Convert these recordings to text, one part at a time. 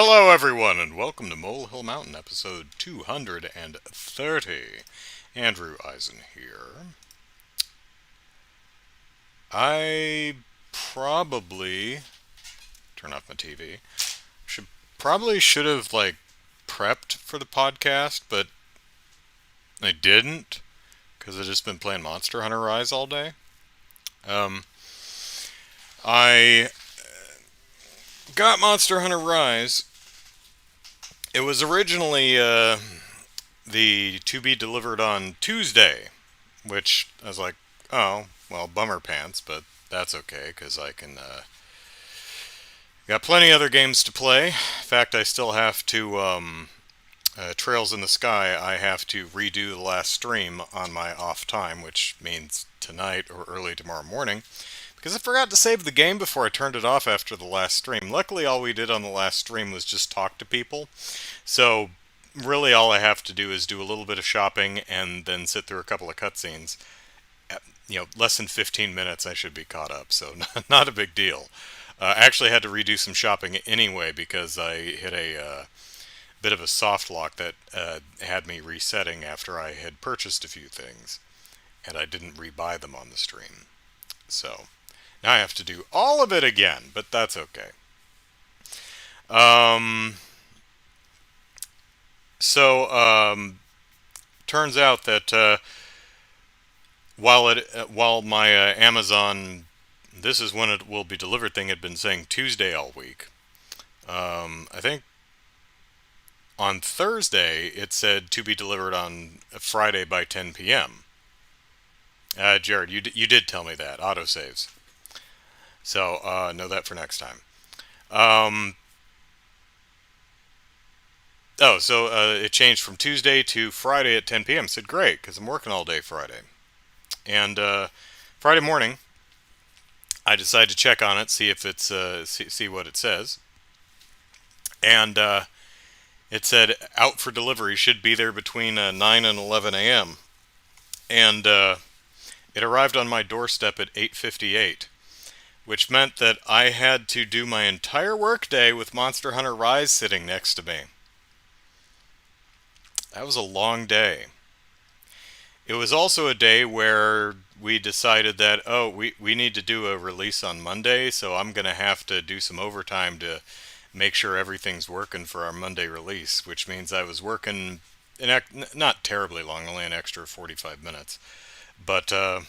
Hello, everyone, and welcome to Molehill Mountain, episode 230. Andrew Eisen here. I probably turn off my TV. Should have prepped for the podcast, but I didn't because I've just been playing Monster Hunter Rise all day. Um, I got Monster Hunter Rise. It was originally the to be delivered on Tuesday, which I was like, oh, well, bummer pants, but that's okay because I can. Got plenty other games to play. In fact, I still have to. Trails in the Sky, I have to redo the last stream on my off time, which means tonight or early tomorrow morning. Because I forgot to save the game before I turned it off after the last stream. Luckily, all we did on the last stream was just talk to people. So, really, all I have to do is do a little bit of shopping and then sit through a couple of cutscenes. Less than 15 minutes, I should be caught up. So, not a big deal. I actually had to redo some shopping anyway because I hit a bit of a soft lock that had me resetting after I had purchased a few things. And I didn't rebuy them on the stream. So, now I have to do all of it again, but that's okay. Turns out that while my Amazon "this is when it will be delivered" thing had been saying Tuesday all week, I think on Thursday it said to be delivered on Friday by 10 p.m. Jared, you did tell me that autosaves, so know that for next time. It changed from Tuesday to Friday at 10 p.m. I said great because I'm working all day Friday. And Friday morning, I decided to check on it, see if it's see what it says, and it said out for delivery, should be there between 9 and 11 a.m. And it arrived on my doorstep at 8:58, which meant that I had to do my entire workday with Monster Hunter Rise sitting next to me. That was a long day. It was also a day where we decided that, we need to do a release on Monday, so I'm going to have to do some overtime to make sure everything's working for our Monday release, which means I was working not terribly long, only an extra 45 minutes. But that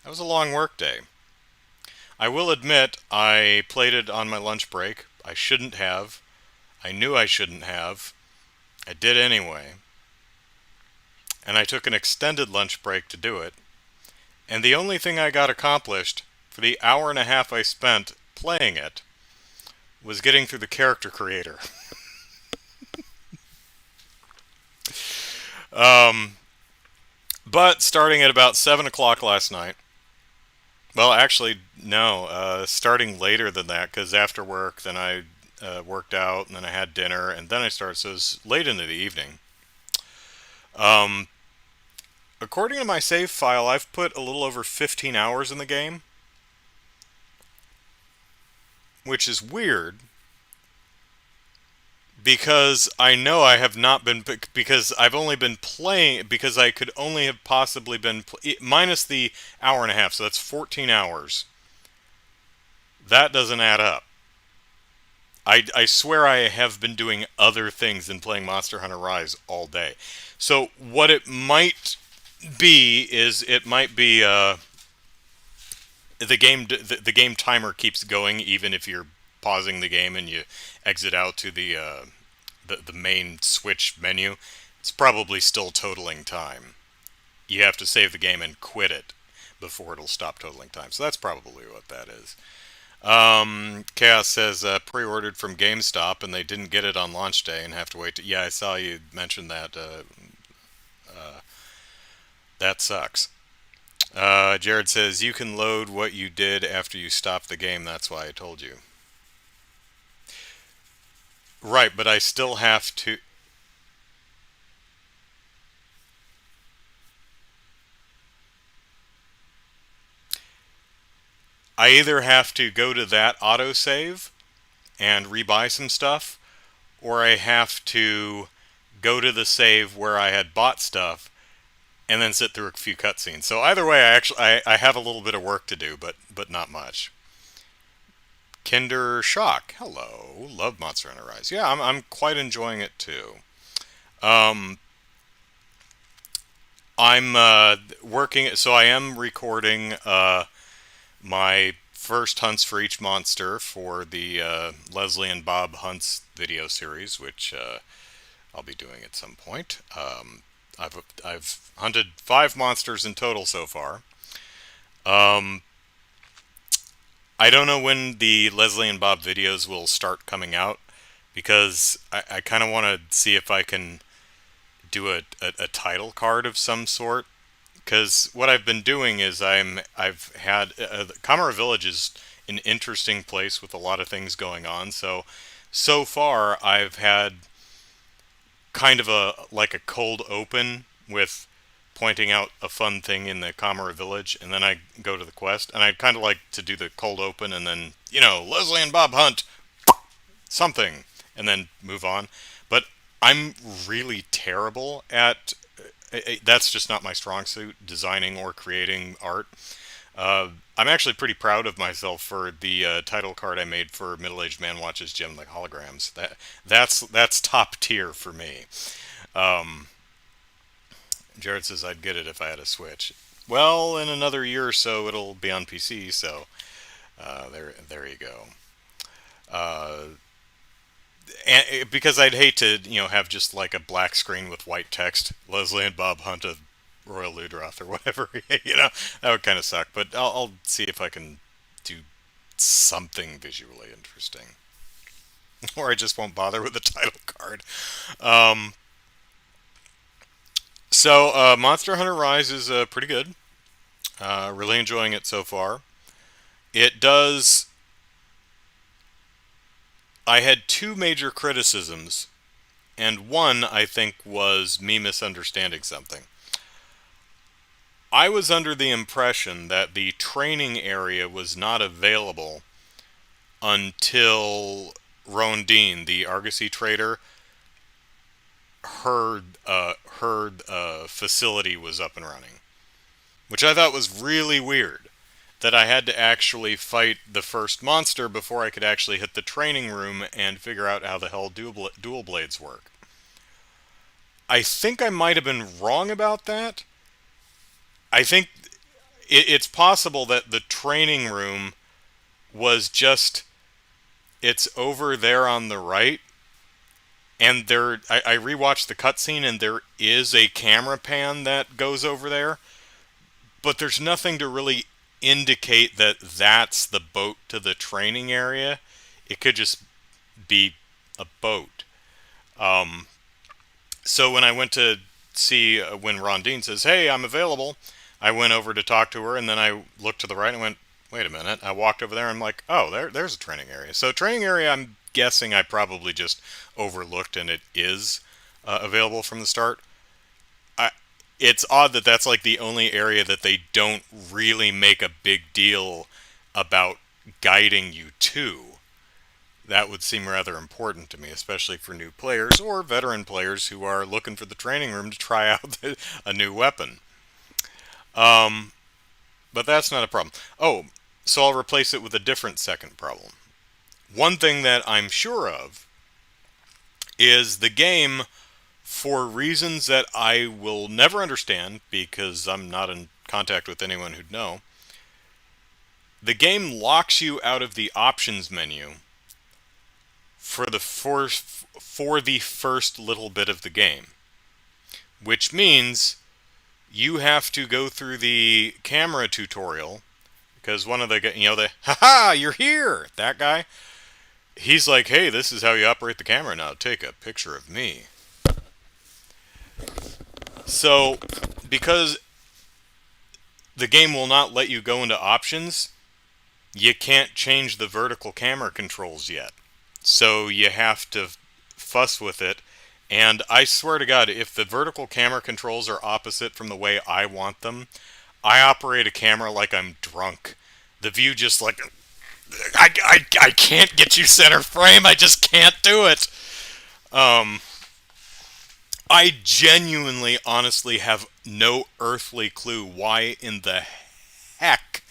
was a long work day. I will admit I played it on my lunch break. I shouldn't have. I knew I shouldn't have. I did anyway. And I took an extended lunch break to do it. And the only thing I got accomplished for the hour and a half I spent playing it was getting through the character creator. But starting at about 7 o'clock last night, well, actually, no, starting later than that, because after work, then I worked out, and then I had dinner, and then I started, so it was late into the evening. According to my save file, I've put a little over 15 hours in the game, which is weird, because I know I have not been, because I've only been playing, because I could only have possibly been, minus the hour and a half, so that's 14 hours. That doesn't add up. I swear I have been doing other things than playing Monster Hunter Rise all day. So what it might be is it might be the game timer keeps going even if you're pausing the game and you exit out to the main Switch menu. It's probably still totaling time. You have to save the game and quit it before it'll stop totaling time. So that's probably what that is. Chaos says pre-ordered from GameStop and they didn't get it on launch day and have to wait. Yeah, I saw you mention that. That sucks. Jared says you can load what you did after you stop the game. That's why I told you. Right, but I still have to. I either have to go to that autosave and rebuy some stuff, or I have to go to the save where I had bought stuff and then sit through a few cutscenes. So either way, I have a little bit of work to do, but not much. Kinder Shock, hello, love Monster Hunter Rise. Yeah, I'm quite enjoying it too. Um, I'm working, so I am recording my first hunts for each monster for the Leslie and Bob Hunts video series, which I'll be doing at some point. I've hunted 5 monsters in total so far. Um, I don't know when the Leslie and Bob videos will start coming out because I kind of want to see if I can do a title card of some sort. Because what I've been doing is I've had Kamara Village is an interesting place with a lot of things going on. So far I've had kind of a cold open with pointing out a fun thing in the Kamara Village, and then I go to the quest, and I'd kind of like to do the cold open, and then Leslie and Bob hunt something, and then move on. But I'm really terrible at that's just not my strong suit, designing or creating art. I'm actually pretty proud of myself for the title card I made for Middle Aged Man Watches Gem like Holograms. That's top tier for me. Um, Jared says I'd get it if I had a Switch. Well, in another year or so, it'll be on PC. So there you go. Uh, and because I'd hate to have just like a black screen with white text. Leslie and Bob hunt a Royal Ludroth or whatever. That would kind of suck. But I'll see if I can do something visually interesting, or I just won't bother with the title card. Um, Monster Hunter Rise is pretty good. Really enjoying it so far. It does. I had 2 major criticisms, and one I think was me misunderstanding something. I was under the impression that the training area was not available until Rondine, the Argosy trader, her facility was up and running, which I thought was really weird. That I had to actually fight the first monster before I could actually hit the training room and figure out how the hell dual blades work. I think I might have been wrong about that. I think it's possible that the training room was just it's over there on the right, and I rewatched the cutscene, and there is a camera pan that goes over there, but there's nothing to really indicate that that's the boat to the training area. It could just be a boat. Um, so when I went to see when Rondine says, "Hey, I'm available," I went over to talk to her, and then I looked to the right and went, "Wait a minute." I walked over there and I'm like, "Oh, there's a training area." So training area, I'm guessing I probably just overlooked, and it is available from the start. I, it's odd that that's like the only area that they don't really make a big deal about guiding you to. That would seem rather important to me, especially for new players or veteran players who are looking for the training room to try out a new weapon. Um, but that's not a problem. Oh, so I'll replace it with a different second problem. One thing that I'm sure of is the game, for reasons that I will never understand because I'm not in contact with anyone who'd know, the game locks you out of the options menu for the first little bit of the game, which means you have to go through the camera tutorial because one of the haha, you're here, that guy, he's like, "Hey, this is how you operate the camera now. Take a picture of me." So, because the game will not let you go into options, you can't change the vertical camera controls yet. So you have to fuss with it. And I swear to God, if the vertical camera controls are opposite from the way I want them, I operate a camera like I'm drunk. The view just I can't get you center frame. I just can't do it. Um, I genuinely, honestly have no earthly clue why in the heck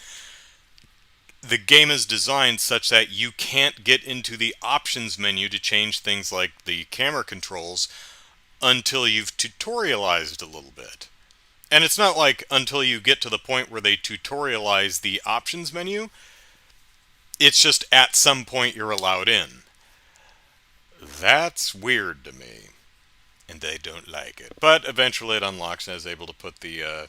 the game is designed such that you can't get into the options menu to change things like the camera controls until you've tutorialized a little bit. And it's not like until you get to the point where they tutorialize the options menu, it's just at some point you're allowed in. That's weird to me, and they don't like it. But eventually it unlocks and is able to put the uh,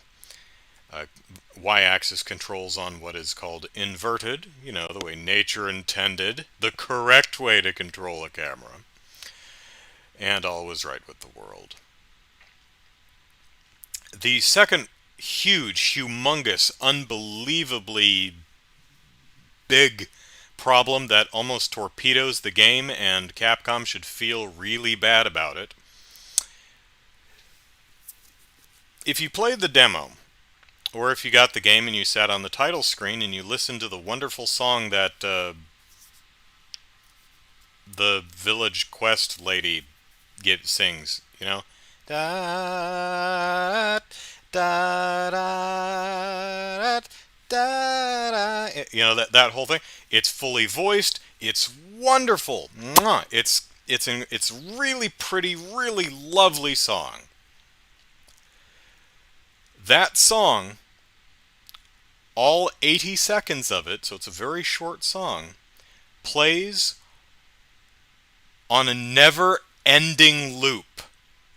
y-axis controls on what is called inverted, the way nature intended, the correct way to control a camera. And all was right with the world. The second huge, humongous, unbelievably big problem that almost torpedoes the game, and Capcom should feel really bad about it. If you played the demo, or if you got the game and you sat on the title screen and you listened to the wonderful song that the Village Quest lady sings, da da da da, that whole thing. It's fully voiced. It's wonderful. Mwah. It's really pretty, really lovely song. That song, all 80 seconds of it, so it's a very short song, plays on a never-ending loop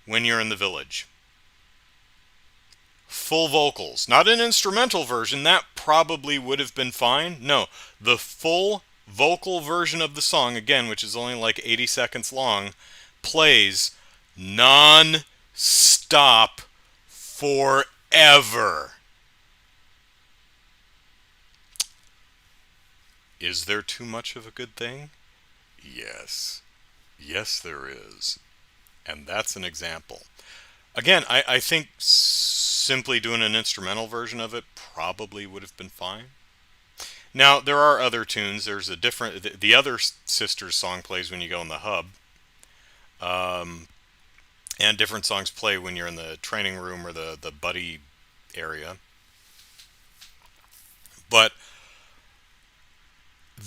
when you're in the village. Full vocals. Not an instrumental version, that probably would have been fine. No, the full vocal version of the song, again, which is only like 80 seconds long, plays non-stop forever. Is there too much of a good thing? Yes. Yes, there is. And that's an example. Again, I think simply doing an instrumental version of it probably would have been fine. Now, there are other tunes. There's a different... The other sister's song plays when you go in the hub. Um, and different songs play when you're in the training room or the buddy area. But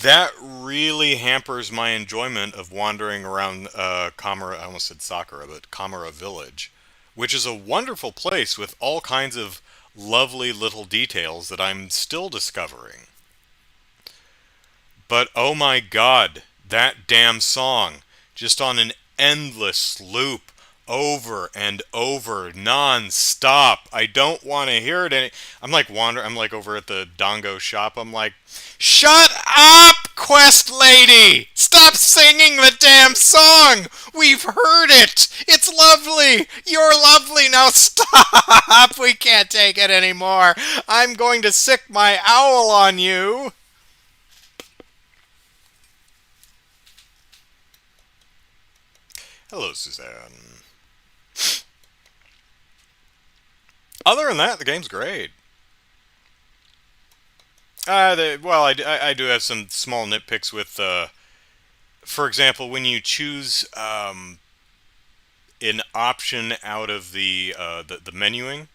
that really hampers my enjoyment of wandering around Kamara. I almost said Sakura, but Kamara Village, which is a wonderful place with all kinds of lovely little details that I'm still discovering. But oh my god, that damn song, just on an endless loop, over and over, non-stop. I don't want to hear it. I'm like I'm like over at the Dongo shop. I'm like, shut up, Quest Lady! Stop singing the damn song! We've heard it! It's lovely! You're lovely! Now stop! We can't take it anymore! I'm going to sick my owl on you! Hello, Suzanne. Other than that, the game's great. I do have some small nitpicks with, for example, when you choose an option out of the menuing,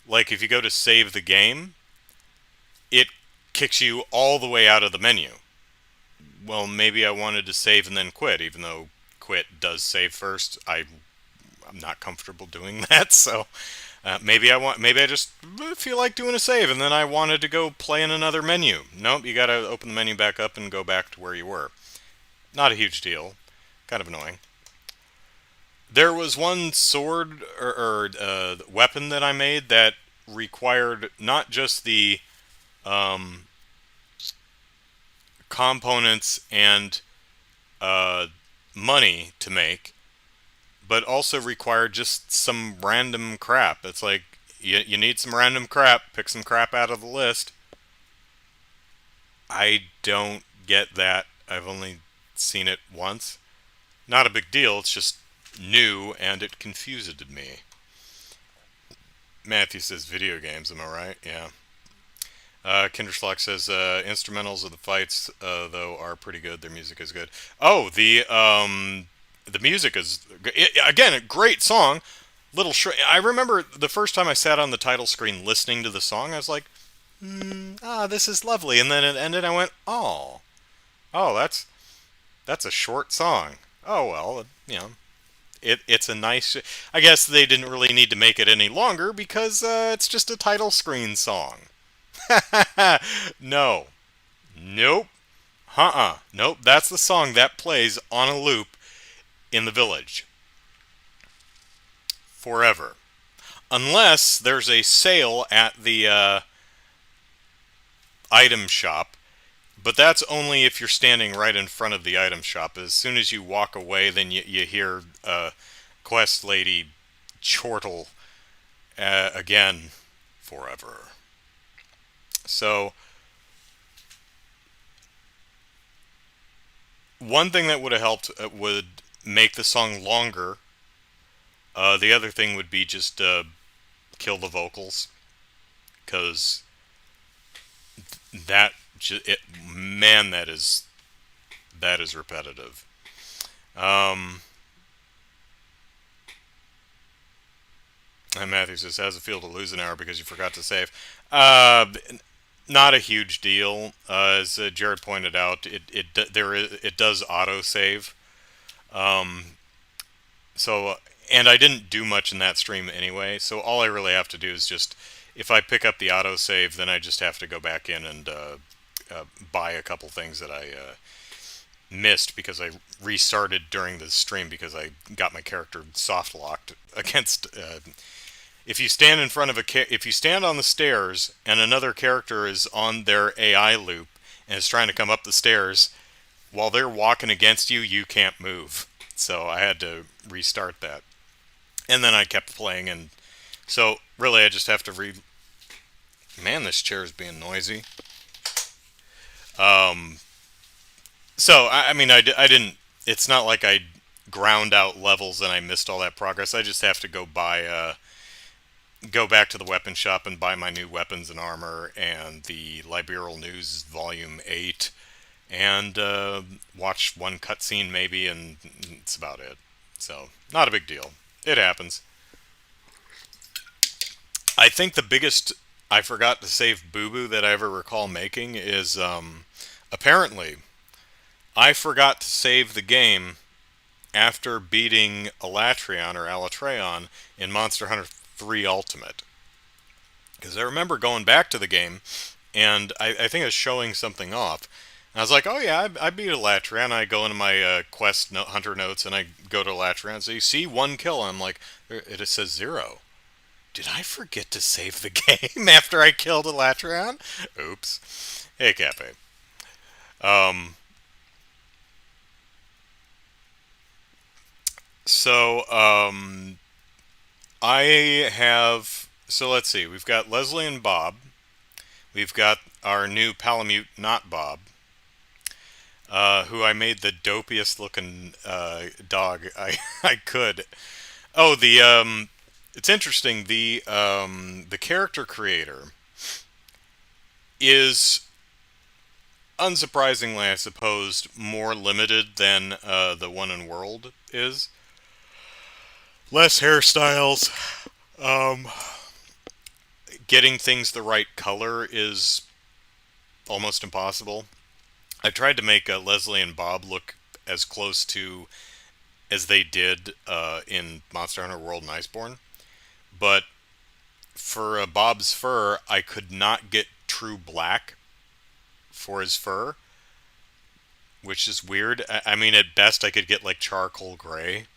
like if you go to save the game, it kicks you all the way out of the menu. Well, maybe I wanted to save and then quit, even though quit does save first. I'm not comfortable doing that, so maybe I just feel like doing a save, and then I wanted to go play in another menu. Nope, you gotta open the menu back up and go back to where you were. Not a huge deal. Kind of annoying. There was one sword or weapon that I made that required not just the um, components and uh, money to make, but also required just some random crap. It's like, you need some random crap, pick some crap out of the list. I don't get that. I've only seen it once. Not a big deal, it's just new, and it confused me. Matthew says video games, am I right? Yeah. Kinderschlock says instrumentals of the fights, though, are pretty good. Their music is good. Oh, The music is again a great song. Little short. I remember the first time I sat on the title screen listening to the song. I was like, this is lovely. And then it ended. I went, oh, that's a short song. Oh well, it's a nice. I guess they didn't really need to make it any longer because it's just a title screen song. No, nope, nope. That's the song that plays on a loop in the village forever, unless there's a sale at the item shop. But that's only if you're standing right in front of the item shop. As soon as you walk away, then you hear Quest Lady chortle again forever. So, one thing that would have helped would make the song longer. The other thing would be just kill the vocals. Because that, man, that is repetitive. And Matthew says, "How's it feel to lose an hour because you forgot to save?" Not a huge deal. As Jared pointed out, it does auto save. So and I didn't do much in that stream anyway. So all I really have to do is just if I pick up the auto save, then I just have to go back in and buy a couple things that I missed because I restarted during the stream because I got my character soft locked against. If you stand in front of if you stand on the stairs and another character is on their AI loop and is trying to come up the stairs, while they're walking against you, you can't move. So I had to restart that, and then I kept playing, and so really I just have to Man, this chair is being noisy. So I mean I didn't. It's not like I ground out levels and I missed all that progress. I just have to go back to the weapon shop and buy my new weapons and armor and the Liberal News Volume 8 and watch one cutscene maybe, and it's about it. So, not a big deal. It happens. I think the biggest I forgot to save boo-boo that I ever recall making is apparently I forgot to save the game after beating Alatreon or Alatreon in Monster Hunter 3 Ultimate. Because I remember going back to the game, and I think I was showing something off. And I was like, oh yeah, I beat Alatreon. I go into my Hunter notes, and I go to Alatreon. So you see one kill, and I'm like, it says 0. Did I forget to save the game after I killed Alatreon? Oops. Hey, Cafe. So, I have. So let's see. We've got Leslie and Bob. We've got our new Palamute, not Bob, who I made the dopiest looking dog I could. Oh, it's interesting. The character creator is unsurprisingly, I suppose, more limited than the one in World is. Less hairstyles. Getting things the right color is almost impossible. I tried to make Leslie and Bob look as close to as they did in Monster Hunter World and Iceborne, but for Bob's fur, I could not get true black for his fur, which is weird. I mean, at best, I could get like charcoal gray.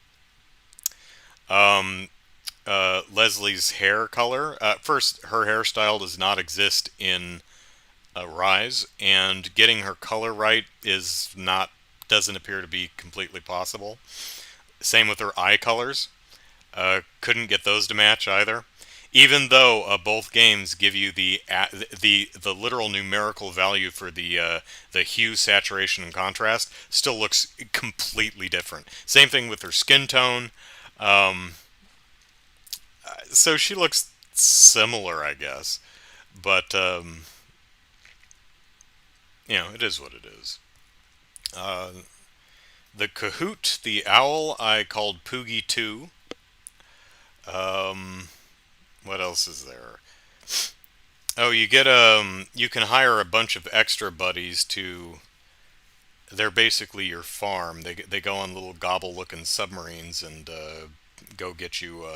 Leslie's hair color. First, her hairstyle does not exist in Rise, and getting her color right doesn't appear to be completely possible. Same with her eye colors. Couldn't get those to match either. Even though both games give you the literal numerical value for the hue, saturation, and contrast, still looks completely different. Same thing with her skin tone. So she looks similar, I guess, but it is what it is. The Kahoot, the owl, I called Poogie 2. Um, what else is there? Oh, you can hire a bunch of extra buddies to. They're basically your farm. They go on little gobble-looking submarines and go get you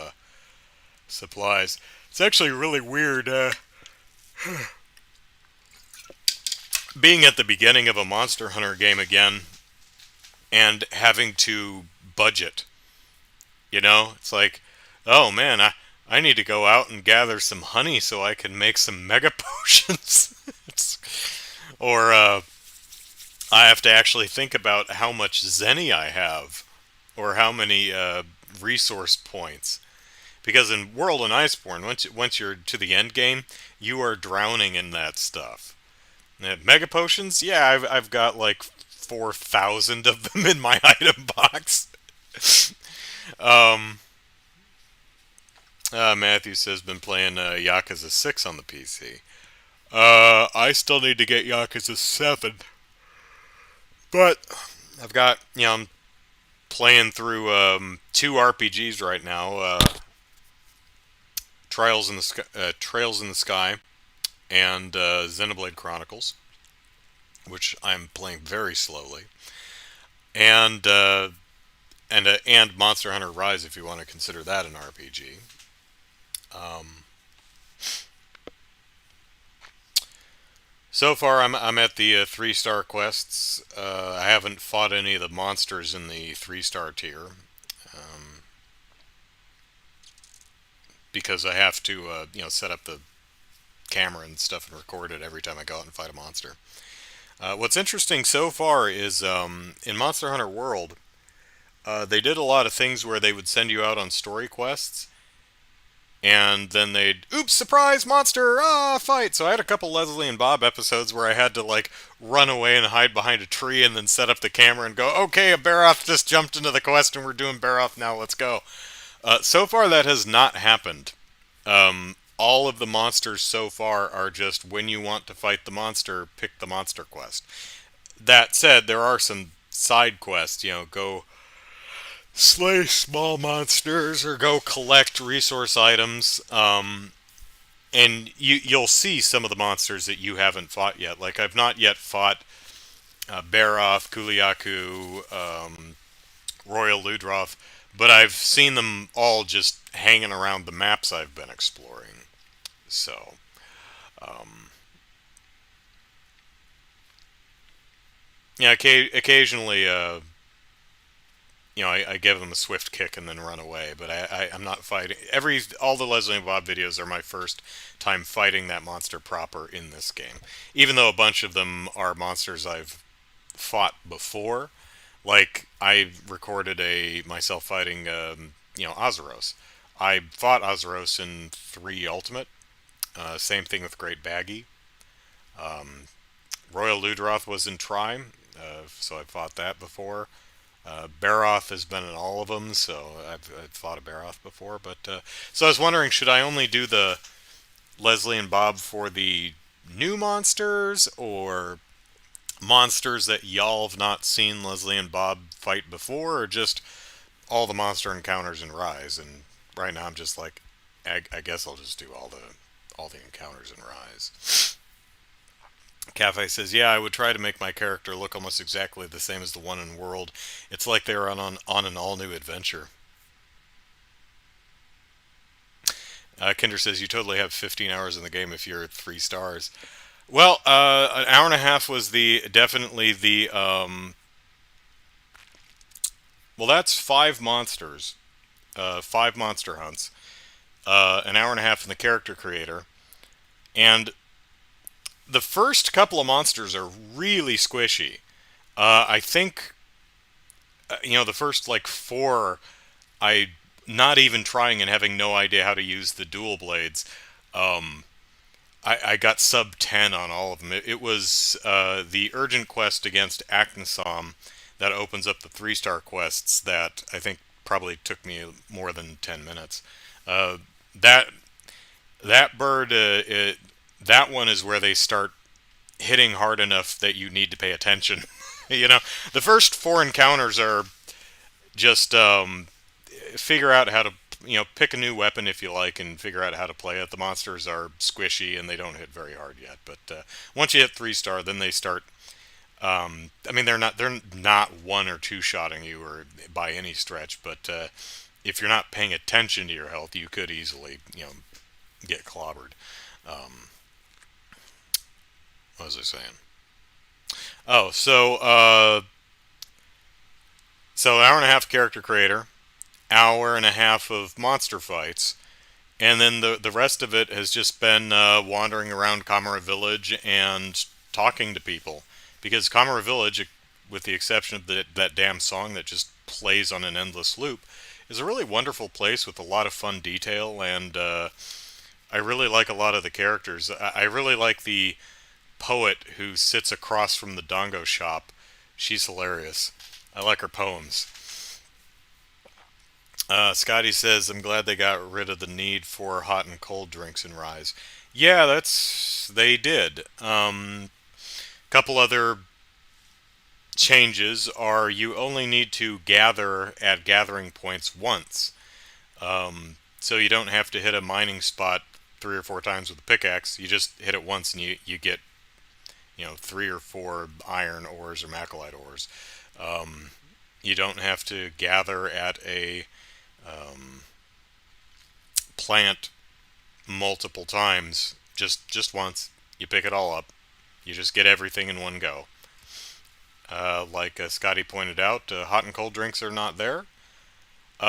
supplies. It's actually really weird being at the beginning of a Monster Hunter game again and having to budget. It's like, oh man, I need to go out and gather some honey so I can make some mega potions. or I have to actually think about how much zenny I have, or how many resource points. Because in World and Iceborne, once you're to the end game, you are drowning in that stuff. Mega potions, yeah, I've got like 4,000 of them in my item box. um, Matthew says been playing Yakuza 6 on the PC. I still need to get Yakuza 7, but I've got I'm playing through two RPGs right now. Trails in the Sky, and Xenoblade Chronicles, which I'm playing very slowly, and and Monster Hunter Rise, if you want to consider that an RPG. Um, so far, I'm at the 3-star quests. I haven't fought any of the monsters in the 3-star tier. Um, because I have to set up the camera and stuff and record it every time I go out and fight a monster. What's interesting so far is in Monster Hunter World, they did a lot of things where they would send you out on story quests, and then they'd, oops, surprise, monster, fight! So I had a couple Leslie and Bob episodes where I had to, like, run away and hide behind a tree and then set up the camera and go, okay, a Baroth just jumped into the quest and we're doing Baroth now, let's go. So far that has not happened. All of the monsters so far are just when you want to fight the monster, pick the monster quest. That said, there are some side quests, go slay small monsters or go collect resource items. And you'll see some of the monsters that you haven't fought yet. Like, I've not yet fought Baroth, Kuliaku, Royal Ludroth, but I've seen them all just hanging around the maps I've been exploring. So, um, yeah, occasionally, I give them a swift kick and then run away. But I'm not fighting. All the Leslie and Bob videos are my first time fighting that monster proper in this game. Even though a bunch of them are monsters I've fought before. Like, I recorded myself fighting, Azeros. I fought Azeros in 3 Ultimate. Same thing with Great Baggy. Um, Royal Ludroth was in Tri, so I fought that before. Baroth has been in all of them, so I've fought a Baroth before. But so I was wondering, should I only do the Leslie and Bob for the new monsters, or monsters that y'all have not seen Leslie and Bob fight before, or just all the monster encounters in Rise? And right now I'm just like, I guess I'll just do all the encounters in Rise. Cafe says, yeah, I would try to make my character look almost exactly the same as the one in World. It's like they were on an all-new adventure. Kinder says, you totally have 15 hours in the game if you're at 3 stars. Well, an hour and a half was definitely the, well, that's 5 monsters, 5 monster hunts, an hour and a half in the character creator, and the first couple of monsters are really squishy. I think, the first, like, 4, I, not even trying and having no idea how to use the dual blades, I got sub 10 on all of them. It was the urgent quest against Aknasom that opens up the 3-star quests that I think probably took me more than 10 minutes. That bird, that one is where they start hitting hard enough that you need to pay attention. You know, the first four encounters are just figure out how to pick a new weapon if you like and figure out how to play it. The monsters are squishy and they don't hit very hard yet, but once you hit 3 star, then they start. I mean, they're not one or two shotting you or by any stretch, but if you're not paying attention to your health, you could easily get clobbered. Um, what was I saying? Oh, so hour and a half character creator, hour and a half of monster fights, and then the rest of it has just been wandering around Kamara Village and talking to people. Because Kamara Village, with the exception of that damn song that just plays on an endless loop, is a really wonderful place with a lot of fun detail, and I really like a lot of the characters. I really like the poet who sits across from the Dongo shop. She's hilarious. I like her poems. Scotty says, "I'm glad they got rid of the need for hot and cold drinks in Rise." Yeah, they did. Couple other changes are you only need to gather at gathering points once, so you don't have to hit a mining spot 3 or 4 times with a pickaxe. You just hit it once and you get 3 or 4 iron ores or macrolite ores. You don't have to gather at a plant multiple times. Just once, you pick it all up. You just get everything in one go. Like Scotty pointed out, hot and cold drinks are not there.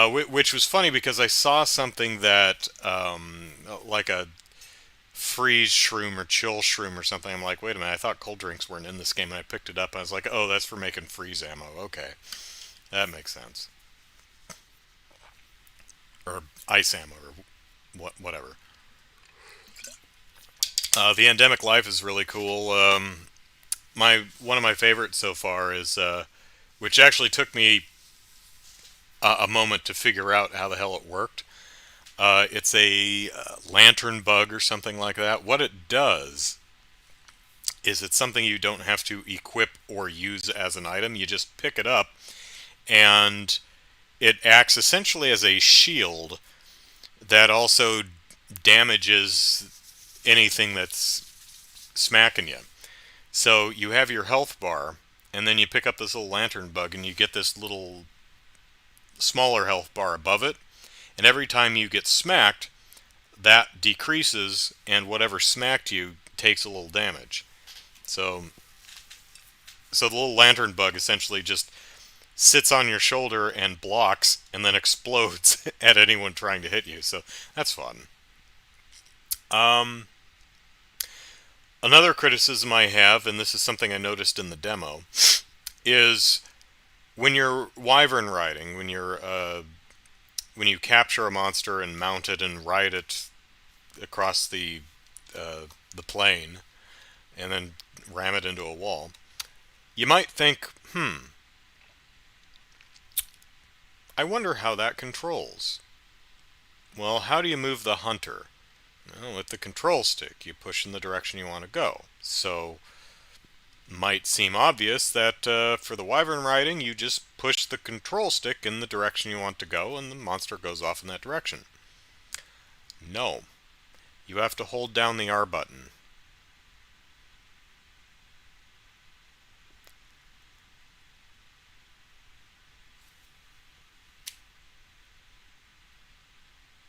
Which was funny because I saw something that, like a freeze shroom or chill shroom or something. I'm like, wait a minute, I thought cold drinks weren't in this game, and I picked it up. And I was like, oh, that's for making freeze ammo. Okay, that makes sense. Or ice ammo, or whatever. The endemic life is really cool. My one of my favorites so far is, which actually took me a moment to figure out how the hell it worked. It's a lantern bug or something like that. What it does is it's something you don't have to equip or use as an item. You just pick it up, and it acts essentially as a shield that also damages anything that's smacking you. So you have your health bar, and then you pick up this little lantern bug, and you get this little smaller health bar above it. And every time you get smacked, that decreases, and whatever smacked you takes a little damage. So, so the little lantern bug essentially just sits on your shoulder and blocks, and then explodes at anyone trying to hit you. So that's fun. Um, Another criticism I have, and this is something I noticed in the demo, is when you're wyvern riding, when you capture a monster and mount it and ride it across the plane, and then ram it into a wall, you might think, I wonder how that controls. Well, how do you move the hunter? Well, with the control stick, you push in the direction you want to go. So, might seem obvious that for the wyvern riding, you just push the control stick in the direction you want to go, and the monster goes off in that direction. No. You have to hold down the R button.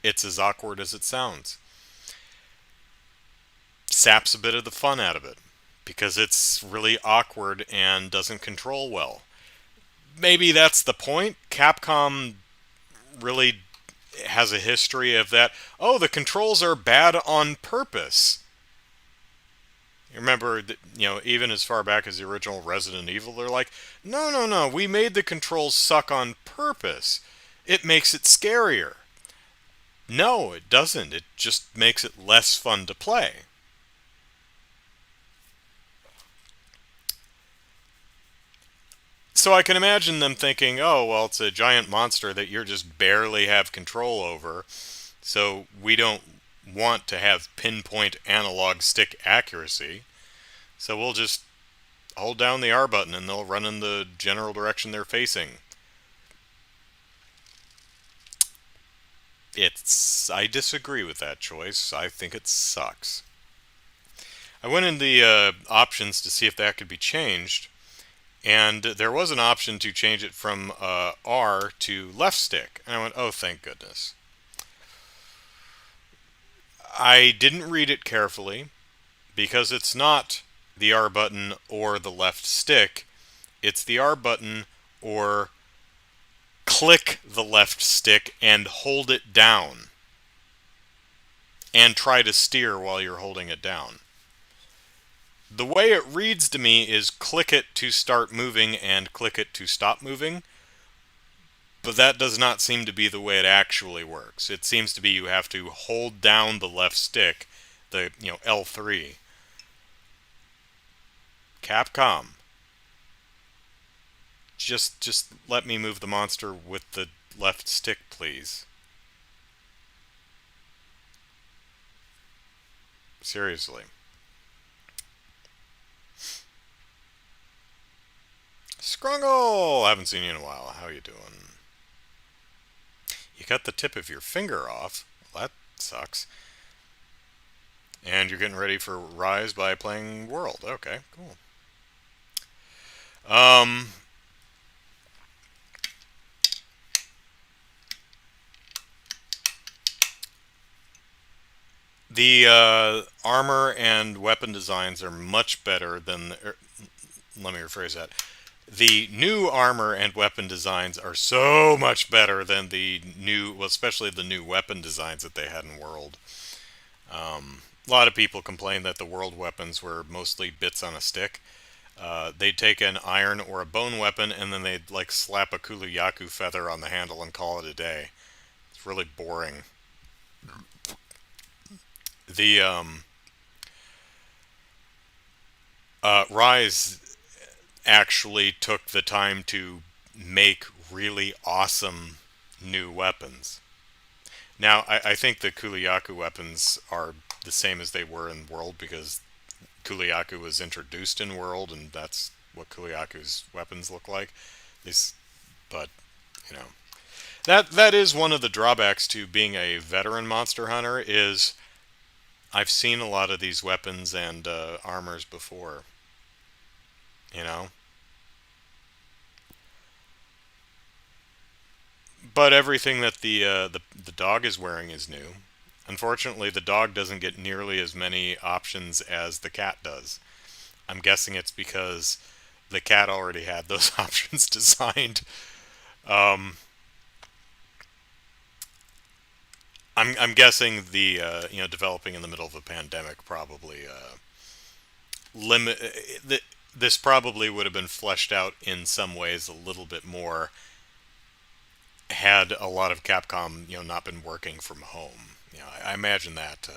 It's as awkward as it sounds. Saps a bit of the fun out of it, because it's really awkward and doesn't control well. Maybe that's the point. Capcom really has a history of that. Oh, the controls are bad on purpose. You remember, even as far back as the original Resident Evil, they're like, no, no, no, we made the controls suck on purpose. It makes it scarier. No, it doesn't. It just makes it less fun to play. So I can imagine them thinking, oh, well, it's a giant monster that you just barely have control over, so we don't want to have pinpoint analog stick accuracy, so we'll just hold down the R button and they'll run in the general direction they're facing. I disagree with that choice. I think it sucks. I went in the options to see if that could be changed, and there was an option to change it from R to left stick. And I went, oh, thank goodness. I didn't read it carefully because it's not the R button or the left stick. It's the R button or click the left stick and hold it down and try to steer while you're holding it down. The way it reads to me is click it to start moving and click it to stop moving, but that does not seem to be the way it actually works. It seems to be you have to hold down the left stick, the L3. Capcom, just let me move the monster with the left stick, please. Seriously. Scrungle! Haven't seen you in a while. How you doing? You cut the tip of your finger off. Well, that sucks. And you're getting ready for Rise by playing World. Okay, cool. Um, the armor and weapon designs are much better than... let me rephrase that. The new armor and weapon designs are so much better than the new, well, especially the new weapon designs that they had in World. A lot of people complain that the World weapons were mostly bits on a stick. They'd take an iron or a bone weapon and then they'd like slap a Kuluyaku feather on the handle and call it a day. It's really boring. The Rise actually took the time to make really awesome new weapons. Now, I think the Kuluyaku weapons are the same as they were in World because Kuluyaku was introduced in World, and that's what Kuluyaku's weapons look like. These, but you know, that is one of the drawbacks to being a veteran monster hunter. Is I've seen a lot of these weapons and armors before. You know, but everything that the dog is wearing is new. Unfortunately, the dog doesn't get nearly as many options as the cat does. I'm guessing it's because the cat already had those options designed. Um, I'm guessing the developing in the middle of a pandemic probably limit. This probably would have been fleshed out in some ways a little bit more had a lot of Capcom not been working from home. I imagine that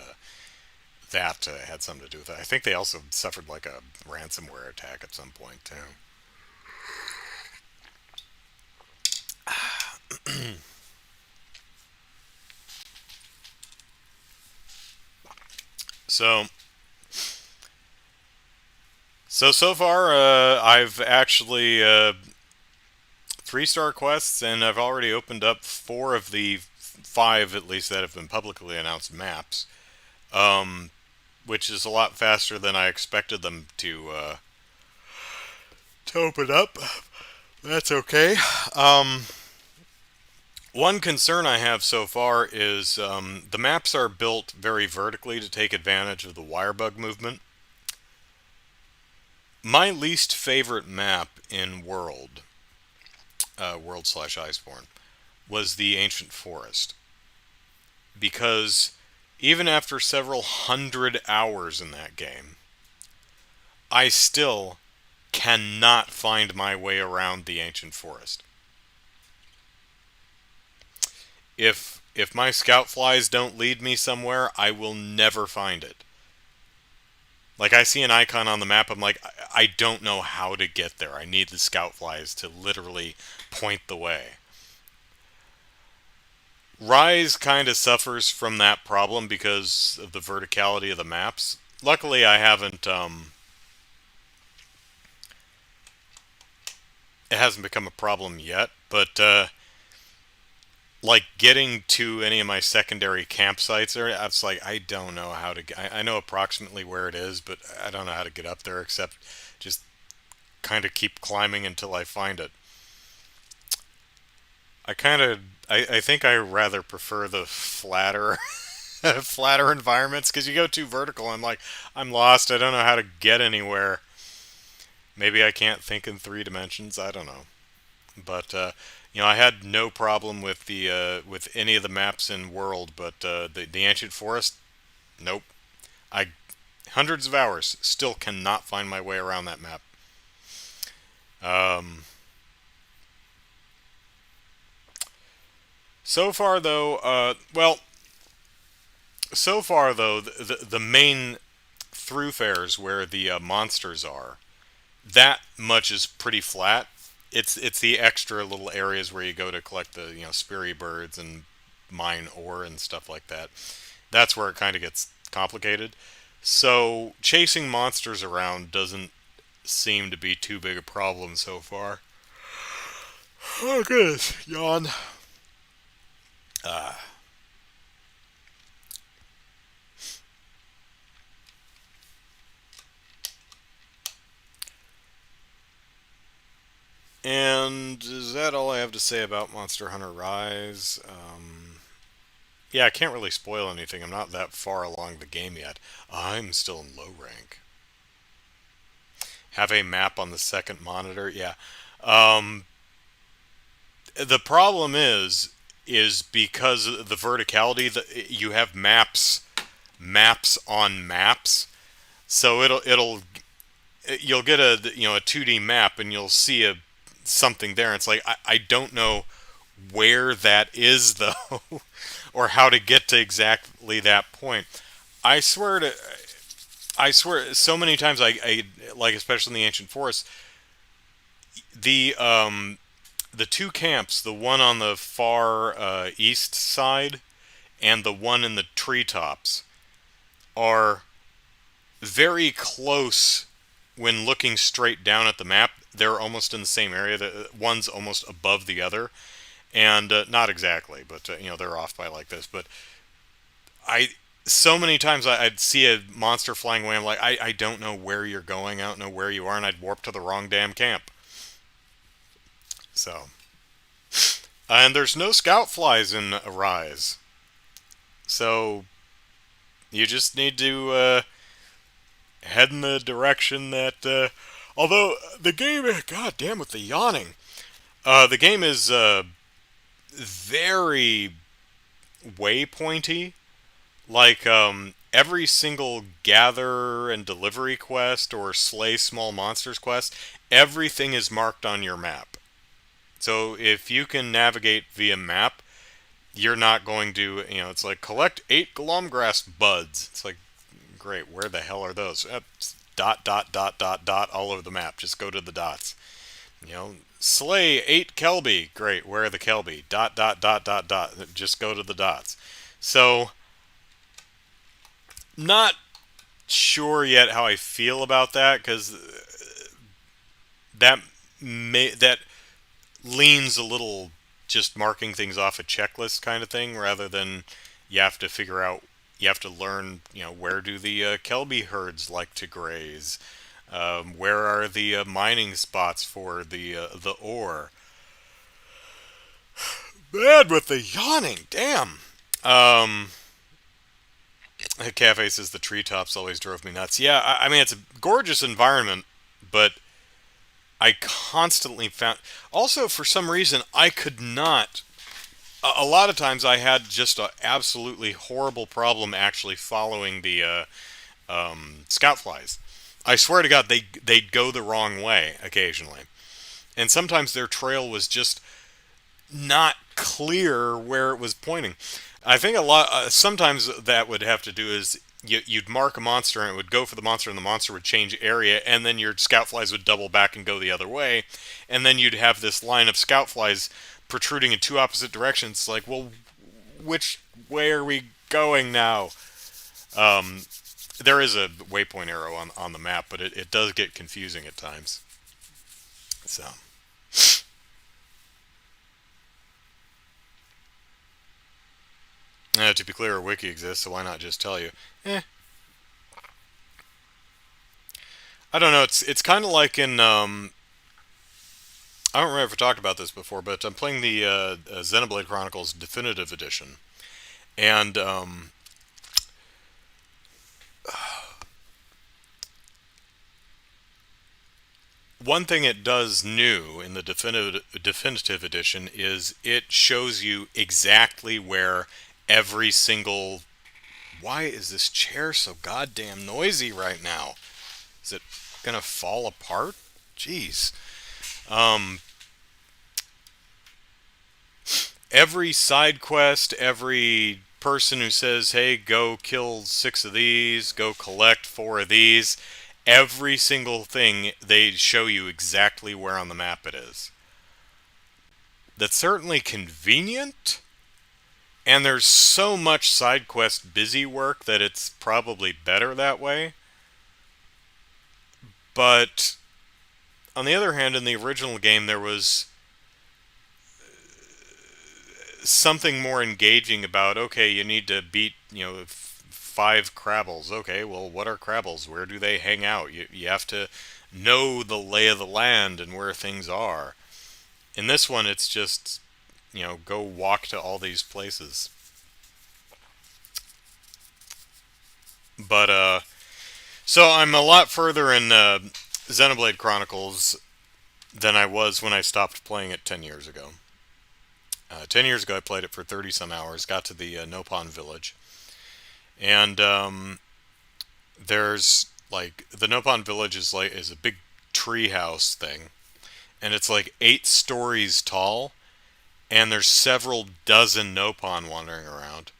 had something to do with it. I think they also suffered like a ransomware attack at some point too. So so far, I've actually 3-star quests, and I've already opened up 4 of the 5, at least, that have been publicly announced maps, which is a lot faster than I expected them to open up. That's okay. One concern I have so far is the maps are built very vertically to take advantage of the wirebug movement. My least favorite map in World/Iceborne, was the Ancient Forest. Because even after several hundred hours in that game, I still cannot find my way around the Ancient Forest. If my scout flies don't lead me somewhere, I will never find it. Like, I see an icon on the map, I'm like, I don't know how to get there. I need the scout flies to literally point the way. Rise kind of suffers from that problem because of the verticality of the maps. Luckily, I haven't it hasn't become a problem yet, but like getting to any of my secondary campsites, or it's like I don't know how to. I know approximately where it is, but I don't know how to get up there except just kind of keep climbing until I find it. I kind of, I think I rather prefer the flatter, flatter environments because you go too vertical. I'm like, I'm lost. I don't know how to get anywhere. Maybe I can't think in 3 dimensions. I don't know. But I had no problem with any of the maps in World, but the Ancient Forest, nope. I hundreds of hours still cannot find my way around that map. Um, so far though, so far though, the main thoroughfares where the monsters are, that much is pretty flat. It's the extra little areas where you go to collect the speary birds and mine ore and stuff like that. That's where it kind of gets complicated. So chasing monsters around doesn't seem to be too big a problem so far. Oh goodness, yawn. Uh, and is that all I have to say about Monster Hunter Rise? Yeah, I can't really spoil anything. I'm not that far along the game yet. I'm still in low rank. Have a map on the second monitor. Yeah. Um, the problem is because of the verticality that you have maps on maps. So it'll you'll get a 2D map and you'll see a something there. And it's like I don't know where that is though, or how to get to exactly that point. I swear to I swear so many times I like especially in the ancient forest the the two camps, the one on the far east side and the one in the treetops, are very close when looking straight down at the map. They're almost in the same area. The one's almost above the other, and not exactly, but they're off by like this. But I so many times I'd see a monster flying away. I'm like, I don't know where you're going. I don't know where you are, and I'd warp to the wrong damn camp. So, and there's no scout flies in Arise, so you just need to head in the direction that. Although the game, god damn, with the yawning, the game is very waypointy. Like every single gather and delivery quest or slay small monsters quest, everything is marked on your map. So if you can navigate via map, you're not going to, it's like collect 8 glomgrass buds. It's like, great, where the hell are those? Dot, dot, dot, dot, dot, all over the map. Just go to the dots. Slay 8 Kelby. Great, where are the Kelby? Dot, dot, dot, dot, dot. Just go to the dots. So, not sure yet how I feel about that, because that that leans a little just marking things off a checklist kind of thing, rather than you have to figure out, you have to learn, where do the Kelby herds like to graze, where are the mining spots for the ore. Bad with the yawning, damn. Um, Cafe says the treetops always drove me nuts. Yeah, I mean it's a gorgeous environment, but I constantly found. Also, for some reason, I could not. A lot of times, I had just an absolutely horrible problem actually following the scout flies. I swear to God, they'd go the wrong way occasionally, and sometimes their trail was just not clear where it was pointing. I think a lot. Sometimes that would have to do is you'd mark a monster and it would go for the monster and the monster would change area, and then your scout flies would double back and go the other way, and then you'd have this line of scout flies protruding in two opposite directions. Like, well, which way are we going now? Um, there is a waypoint arrow on the map, but it does get confusing at times. So. To be clear, a wiki exists, so why not just tell you? Eh, I don't know. It's kind of like in I don't remember if I talked about this before, but I'm playing the Xenoblade Chronicles Definitive Edition, and one thing it does new in the definitive edition is it shows you exactly where every single. Why is this chair so goddamn noisy right now? Is it gonna fall apart? Jeez. Um, every side quest, every person who says, "Hey, go kill 6 of these, go collect 4 of these," every single thing they show you exactly where on the map it is. That's certainly convenient, and there's so much side quest busy work that it's probably better that way. But on the other hand, in the original game, there was something more engaging about, okay, you need to beat, 5 Crabbles. Okay, well, what are Crabbles? Where do they hang out? You have to know the lay of the land and where things are. In this one, it's just, go walk to all these places. But, so I'm a lot further in Xenoblade Chronicles than I was when I stopped playing it 10 years ago. 10 years ago, I played it for 30 some hours, got to the Nopon village, and there's like the Nopon village is a big treehouse thing, and it's like 8 stories tall, and there's several dozen Nopon wandering around,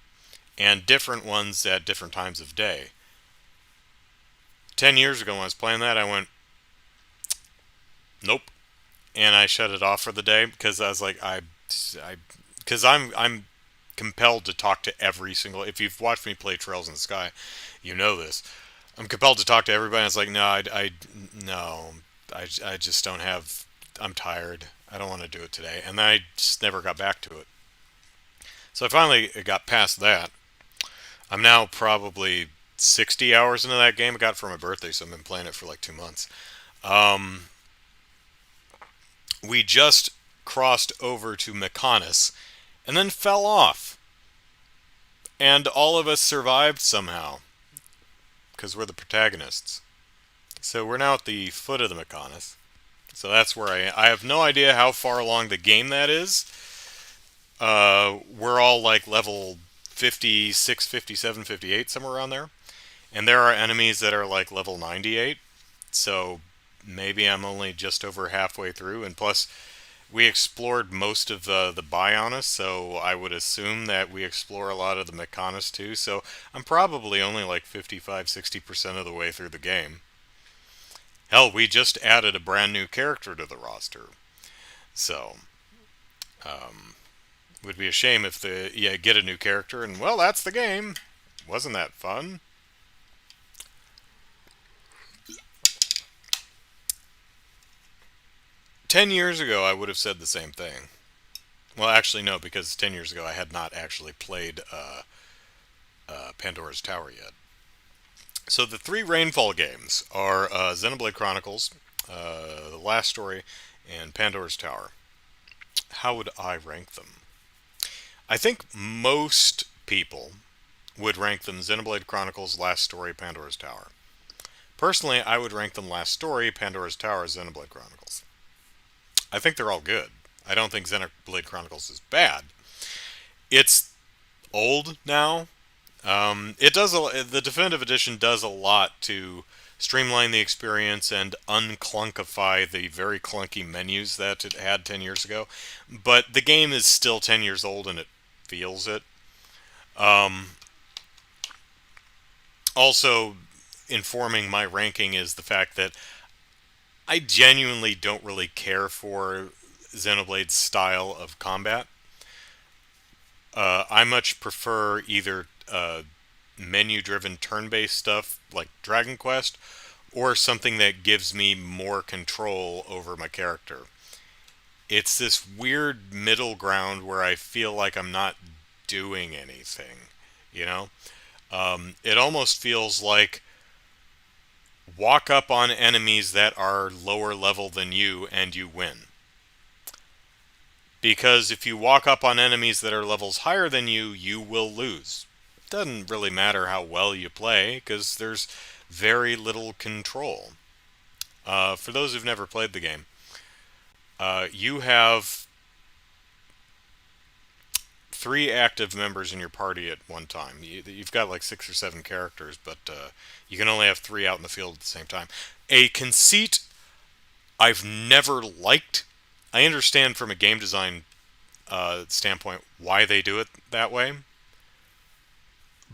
and different ones at different times of day. 10 years ago, when I was playing that, I went, nope, and I shut it off for the day because I was like, because I'm compelled to talk to every single. If you've watched me play Trails in the Sky, you know this. I'm compelled to talk to everybody. And it's like, no, no, I just don't have. I'm tired. I don't want to do it today, and I just never got back to it. So I finally got past that. I'm now probably 60 hours into that game. I got it for my birthday, so I've been playing it for like 2 months. Um, we just crossed over to Mechonis, and then fell off. And all of us survived somehow, because we're the protagonists. So we're now at the foot of the Mechonis. So that's where I have no idea how far along the game that is. We're all like level 56, 57, 58, somewhere around there. And there are enemies that are like level 98. So maybe I'm only just over halfway through. And plus, we explored most of the Bionis, so I would assume that we explore a lot of the Mechonis too. So I'm probably only like 55, 60% of the way through the game. Hell, we just added a brand new character to the roster. So, would be a shame if get a new character and, well, that's the game. Wasn't that fun? "10 years ago, I would have said the same thing. Well, actually, no, because 10 years ago I had not actually played Pandora's Tower yet. So the 3 Rainfall games are Xenoblade Chronicles, The Last Story, and Pandora's Tower. How would I rank them? I think most people would rank them Xenoblade Chronicles, Last Story, Pandora's Tower. Personally, I would rank them Last Story, Pandora's Tower, Xenoblade Chronicles. I think they're all good. I don't think Xenoblade Chronicles is bad. It's old now. The definitive edition does a lot to streamline the experience and unclunkify the very clunky menus that it had 10 years ago. But the game is still 10 years old and it feels it. Um, Also, informing my ranking is the fact that I genuinely don't really care for Xenoblade's style of combat. I much prefer either menu-driven turn-based stuff like Dragon Quest, or something that gives me more control over my character. It's this weird middle ground where I feel like I'm not doing anything. You know, it almost feels like walk up on enemies that are lower level than you and you win. Because if you walk up on enemies that are levels higher than you will lose. Doesn't really matter how well you play because there's very little control. For those who've never played the game, you have 3 active members in your party at one time. You've got like 6 or 7 characters, but you can only have 3 out in the field at the same time. A conceit I've never liked. I understand from a game design standpoint why they do it that way,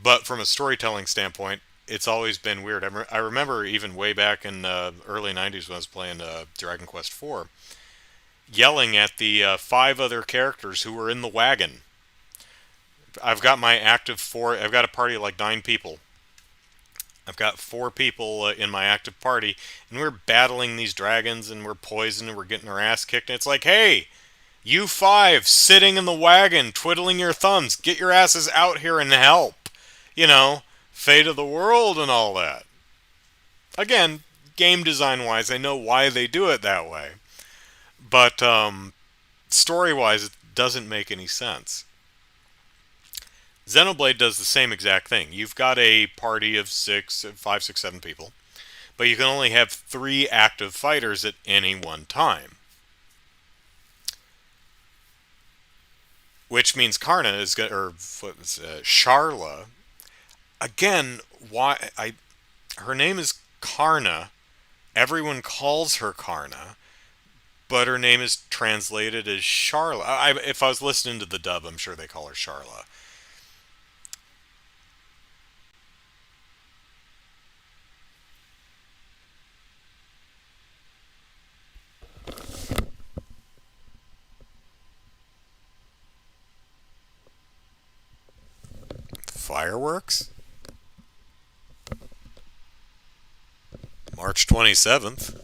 but from a storytelling standpoint, it's always been weird. I remember even way back in early '90s when I was playing Dragon Quest IV, yelling at the 5 other characters who were in the wagon. I've got my active 4. I've got a party of like 9 people. I've got 4 people in my active party, and we're battling these dragons, and we're poisoned, and we're getting our ass kicked. And it's like, hey, you 5 sitting in the wagon, twiddling your thumbs, get your asses out here and help. You know, fate of the world and all that. Again, game design wise, I know why they do it that way. But story wise, it doesn't make any sense. Xenoblade does the same exact thing. You've got a party of 5, 6, 7 people, but you can only have 3 active fighters at any one time. Which means Karna is going, or Sharla. Again, why her name is Karna. Everyone calls her Karna, but her name is translated as Sharla. If I was listening to the dub, I'm sure they call her Sharla. Fireworks? March 27th.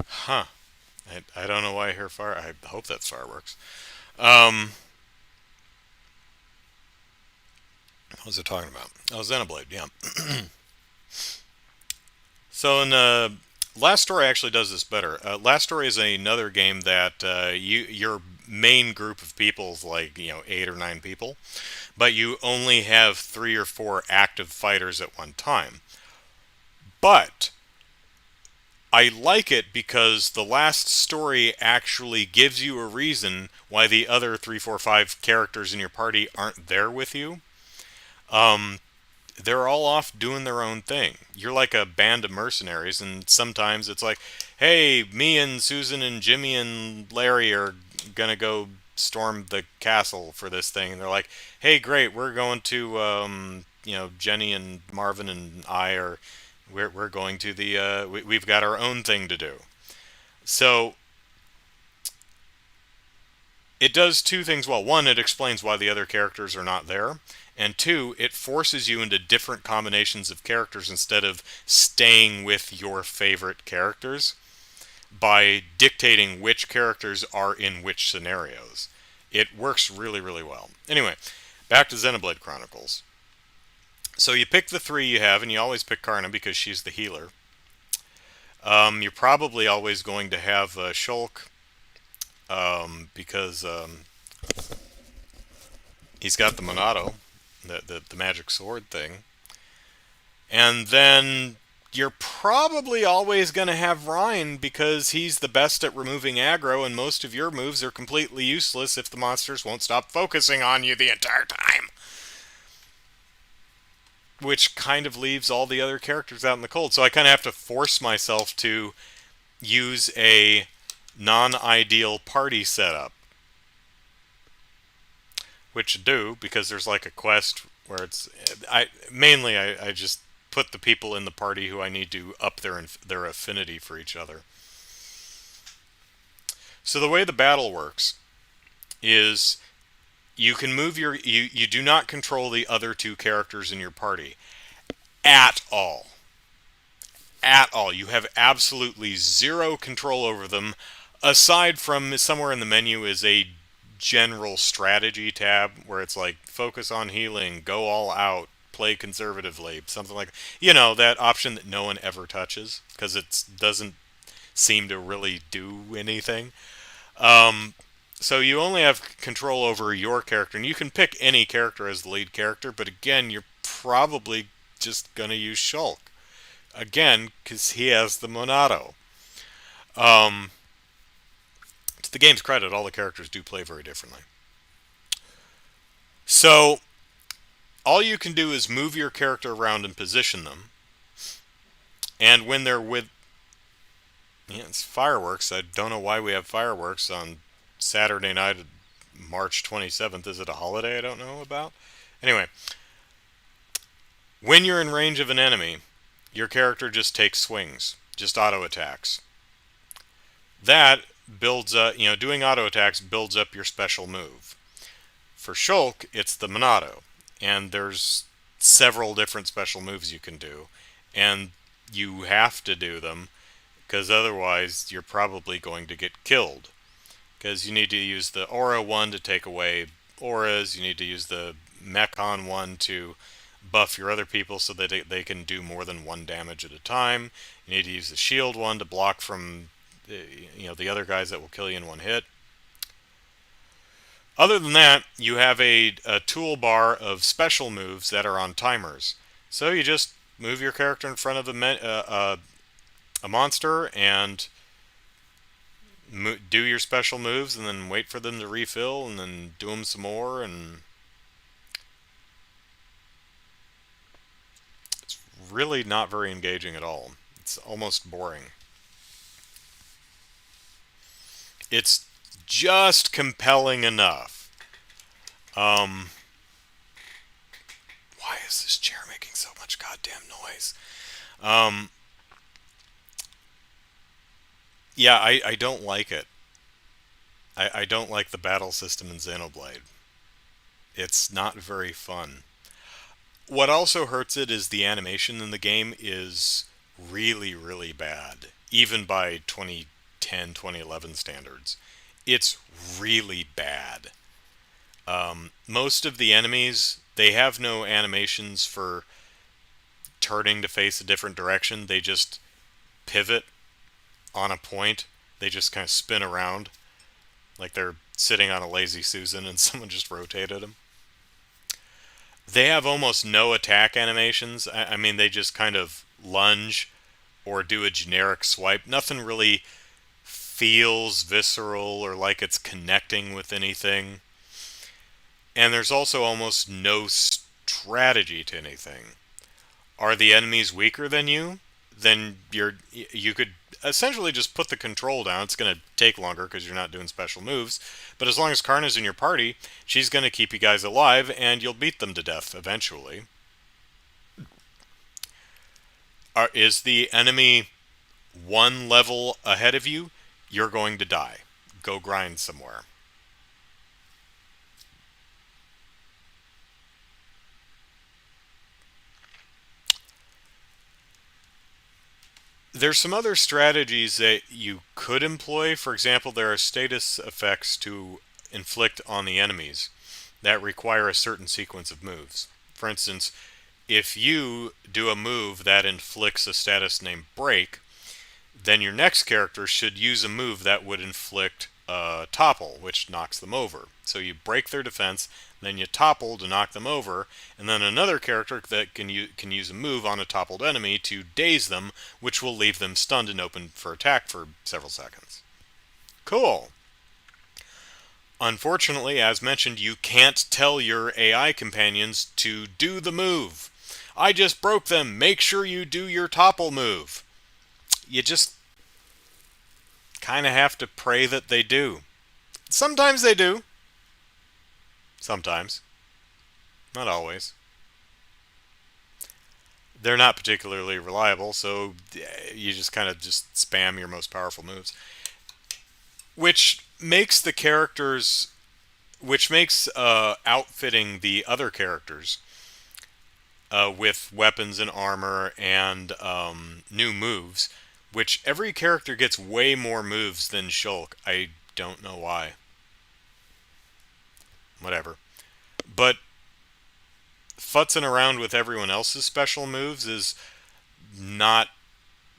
Huh. I don't know why I hear fire. I hope that's fireworks. Um, what was I talking about? Oh, Xenoblade, yeah. So in Last Story actually does this better. Last Story is another game that your main group of people is like 8 or 9 people, but you only have 3 or 4 active fighters at one time. But I like it because the last story actually gives you a reason why the other 3, 4, 5 characters in your party aren't there with you. Um, they're all off doing their own thing. You're like a band of mercenaries, and sometimes it's like, hey, me and Susan and Jimmy and Larry are gonna go storm the castle for this thing. And they're like, hey, great, we're going to, Jenny and Marvin and I are, we're going to the, we've got our own thing to do. So it does 2 things well. One, it explains why the other characters are not there. And 2, it forces you into different combinations of characters instead of staying with your favorite characters by dictating which characters are in which scenarios. It works really, really well. Anyway, back to Xenoblade Chronicles. So you pick the 3 you have, and you always pick Karna because she's the healer. You're probably always going to have Shulk because he's got the Monado, the magic sword thing. And then you're probably always going to have Ryan because he's the best at removing aggro, and most of your moves are completely useless if the monsters won't stop focusing on you the entire time. Which kind of leaves all the other characters out in the cold. So I kind of have to force myself to use a non-ideal party setup. Which I do because there's like a quest where it's I just put the people in the party who I need to up their affinity for each other. So the way the battle works is you can move you do not control the other 2 characters in your party at all. At all. You have absolutely zero control over them aside from somewhere in the menu is a general strategy tab where it's like focus on healing, go all out, play conservatively, something like, that option that no one ever touches because it doesn't seem to really do anything. Um, so you only have control over your character, and you can pick any character as the lead character, but again, you're probably just going to use Shulk. Again, because he has the Monado. Um, to the game's credit, all the characters do play very differently. So, all you can do is move your character around and position them. And when they're with... Yeah, it's fireworks. I don't know why we have fireworks on Saturday night, March 27th. Is it a holiday I don't know about? Anyway, when you're in range of an enemy, your character just takes swings, just auto attacks. That builds up, doing auto attacks builds up your special move. For Shulk, it's the Monado, and there's several different special moves you can do, and you have to do them because otherwise you're probably going to get killed. Because you need to use the Aura one to take away auras, you need to use the Mechon one to buff your other people so that they can do more than one damage at a time. You need to use the shield one to block from the other guys that will kill you in one hit. Other than that, you have a toolbar of special moves that are on timers. So you just move your character in front of a monster and do your special moves, and then wait for them to refill, and then do them some more, and it's really not very engaging at all. It's almost boring. It's just compelling enough. Why is this chair making so much goddamn noise? Yeah, I don't like it. I don't like the battle system in Xenoblade. It's not very fun. What also hurts it is the animation in the game is really, really bad, even by 2010, 2011 standards. It's really bad. Most of the enemies, they have no animations for turning to face a different direction. They just pivot on a point. They just kind of spin around like they're sitting on a lazy Susan and someone just rotated them. They have almost no attack animations. I mean, they just kind of lunge or do a generic swipe. Nothing really feels visceral or like it's connecting with anything. And there's also almost no strategy to anything. Are the enemies weaker than you? Then you could essentially just put the control down. It's going to take longer because you're not doing special moves. But as long as Karna's in your party, she's going to keep you guys alive, and you'll beat them to death eventually. Is the enemy one level ahead of you? You're going to die. Go grind somewhere. There's some other strategies that you could employ. For example, there are status effects to inflict on the enemies that require a certain sequence of moves. For instance, if you do a move that inflicts a status named Break, then your next character should use a move that would inflict Topple, which knocks them over. So you break their defense, then you topple to knock them over, and then another character that can use a move on a toppled enemy to daze them, which will leave them stunned and open for attack for several seconds. Cool. Unfortunately, as mentioned, you can't tell your AI companions to do the move. I just broke them. Make sure you do your topple move. You just kind of have to pray that they do. Sometimes they do. Sometimes. Not always. They're not particularly reliable, so you just kind of just spam your most powerful moves. Which makes the characters... Which makes outfitting the other characters with weapons and armor and new moves, which every character gets way more moves than Shulk. I don't know why. whatever. But futzing around with everyone else's special moves is not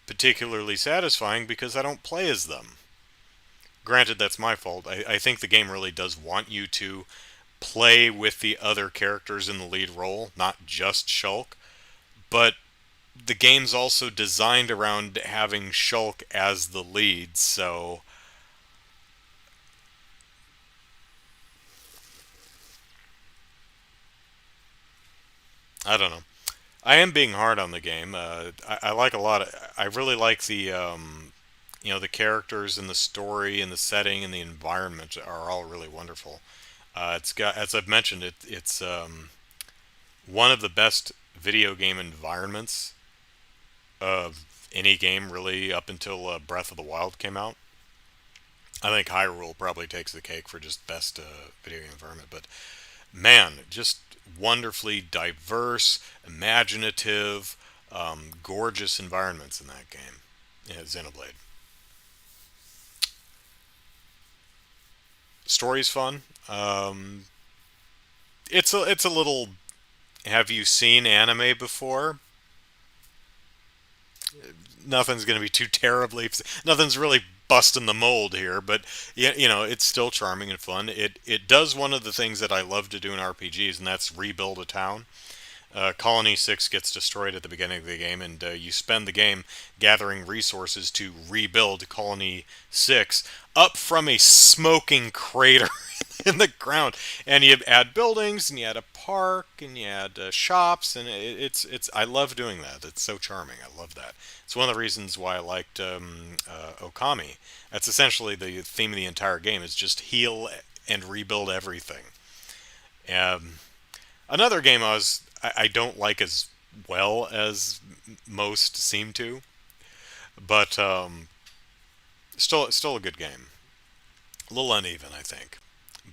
particularly satisfying because I don't play as them. Granted, that's my fault. I think the game really does want you to play with the other characters in the lead role, not just Shulk. But the game's also designed around having Shulk as the lead, so I don't know. I am being hard on the game. I like a lot. I really like the characters and the story and the setting and the environment are all really wonderful. It's got, as I've mentioned, it's one of the best video game environments of any game, really, up until Breath of the Wild came out. I think Hyrule probably takes the cake for just best video game environment, but man, just wonderfully diverse, imaginative, gorgeous environments in that game. Yeah, Xenoblade. Story's fun. It's a little. Have you seen anime before? Nothing's going to be too terribly. Nothing's really busting the mold here, but yeah, it's still charming and fun. It does one of the things that I love to do in RPGs, and that's rebuild a town. Colony 6 gets destroyed at the beginning of the game, and you spend the game gathering resources to rebuild Colony 6 up from a smoking crater in the ground. And you add buildings, and you add a park, and you add shops, and it's I love doing that. It's so charming. I love that. It's one of the reasons why I liked Okami. That's essentially the theme of the entire game, is just heal and rebuild everything. Um, Another game I don't like as well as most seem to, but still a good game. A little uneven, I think,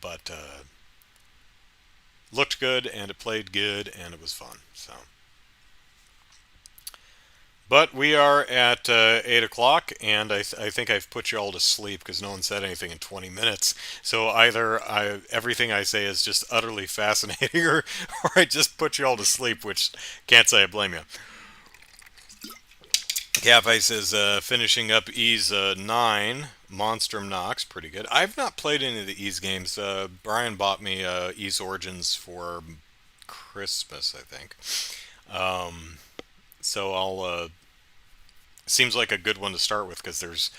but looked good and it played good and it was fun. So, but we are at 8 o'clock, and I think I've put you all to sleep because no one said anything in 20 minutes. So either everything I say is just utterly fascinating, or I just put you all to sleep, which can't say I blame you. Cafe is finishing up Ease 9, Monstrum Nox, pretty good. I've not played any of the Ease games. Brian bought me Ease Origins for Christmas, I think. Um, so seems like a good one to start with because there's,